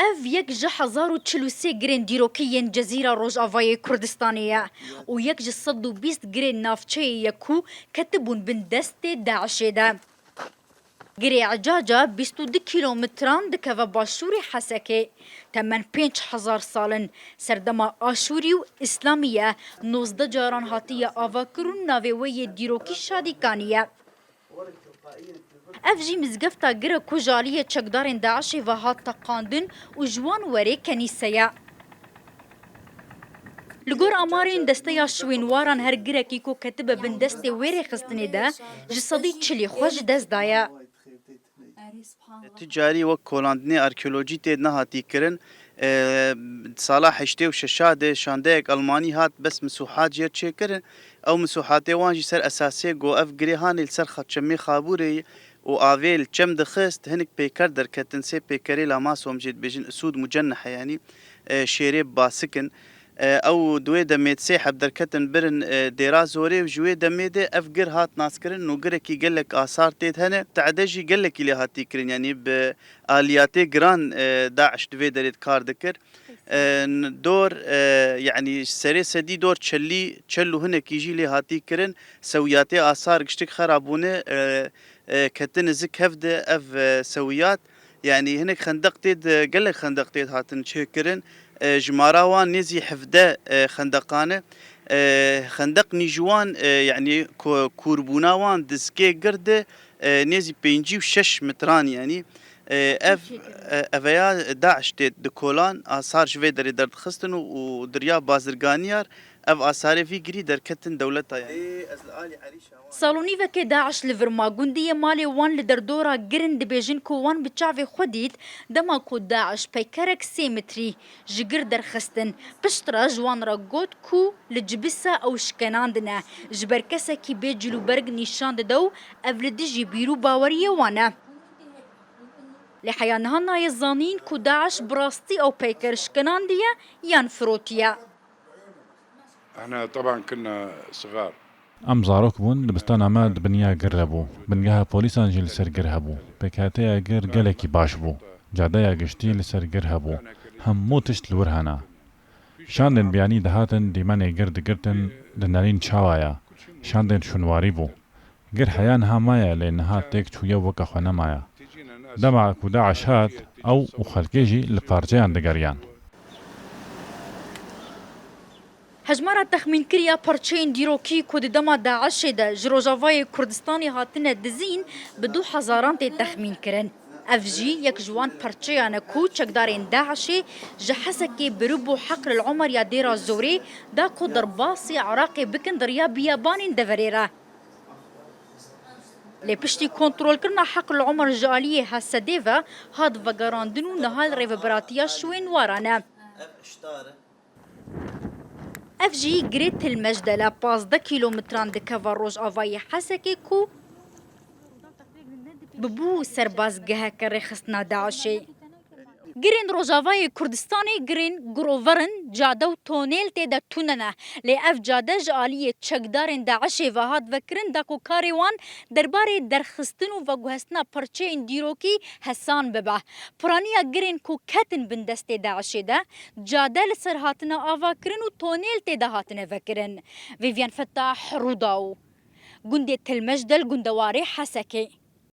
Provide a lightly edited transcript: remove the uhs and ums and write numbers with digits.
اف یک جه 1043 گرین دیروکیین جزیره روجاوای کردستانیه و یک جه 120 گرین نافچه یکو کتبون بن دست داعشه ده. گری عجاجا 22 کیلومتران دکه باشوری حسکه تمن 5000 سالن سردما آشوری و اسلامیه 19 جاران هاتیه آوا کرون ناوی دیروکی شادیکانیه. اف جی مزگفتا گره کجالیه چکدارن داعش و هات تقاندن و جوان وره کنیسه. لگور آمارین دسته یا شوینواران هر گره کی کو کتب بن دسته وره خستنه ده جسدی چلی خوش دست دایا. تجاری و کلاندنی آرکیولوژی تید نهاتی کرن سالا حشته و ششاده شانده یک آلمانی هات بس مسوحات جیر چه کرن او مسوحات وانجی سر اساسی گو اف گریهان السر خدشمی خابوری و آویل چم دخست هنک پیکر در کتن سه پیکری لاماس ومجد بجن اسود مجنحه يعني شيري باسكن او دوی دمید سه حب در کتن برن دیرا زوری و جوی دمید افگر هات ناس کرن نو گره کی گلک آثار تید هنه تعدجی گلک لی هاتی کرن یعنی به آلیات گران داعش دوی درید کار دکر دور يعني سري سدي دور تشلو هنا كيجي لي هاتي كرن سوياتي آثار قشتك خرابونه كتن زك هفد اف سويات يعني هناك خندق تيد قال لك خندق تيد هاتن تشكرن جماراوان نزي حفده خندقانه خندق نيجوان يعني كوربوناوان دسكي قرده نزي بينجي وشش متران يعني افيا داعش تيد دكولان آثار شوي دري درد خستن ودريا بازرگانيار اف آثار في گري در كتن دولتا يعني سالونی و که داعش لورما گندی مالی وان لدردورا گرن دبیجن کو وان بچاوی خودید دما کو داعش پیکرک 3 متری جگر در خستن پشترا جوان را گوت کو لجبسا او شکناندنه جبر کسا کی بی جلو برگ نیشاند دو اولدجی بیرو باوری وانه لحيانها نايزانين كو داعش براستي او بيكر شكناندية يان فروتيا. احنا طبعا كنا صغار. ام زاروك بون دبستان عماد بنيا قربو بنيا بوليسان جي لسر قرهبو بكاتيا قر قلكي باش بو جادايا قشتي لسر قرهبو هم موتشت الورهانا شاندن بياني دهاتن ديماني قرد قرتن دنالين شاوايا شاندن شنواري بو قر حيان هامايا لانها تيك شوية وكا خوانا مايا دمع كو داعش هات او وخلقيجي لفارجيان دقاريان هجمارا تخمین کریا پرچین دیروکی کود دما داعش ده جروجاوای کردستانی هاتنه دزین به 2000 تخمین کرن. افجی یک جوان پرچیان کو چکدارین داعشی جحسکی بربو حقر العمر یا دیرا زوری دا کو درباسی عراقی بکن دریا بیابانین دفریره. لپشتی کنترل کرنا حق العمر جالیه هسدیوه هاد وگراندنو نهال ریوبراتیا شوین وارانه. اف جی گریت المجدله 15 کیلومتران دکه روج آوای حسکی کو ببو سربازگه که رخصنا داعشی. گرین روجاوای کردستانی گرین گروورن جاده و تونیل تیده توننه لی اف جاده جالیه چکدارن داعشی و هاد وکرن داکو کاریوان درباره درخستن و گوهستنا پرچه این دیروکی حسان ببه. پرانیا گرین کو کتن بندست داعشی ده جاده لسر هاتنا آوا کرن و تونیل تیده هاتنه وکرن. ویویان فتاح روداو گنده تلمجدل گندواری حسکی.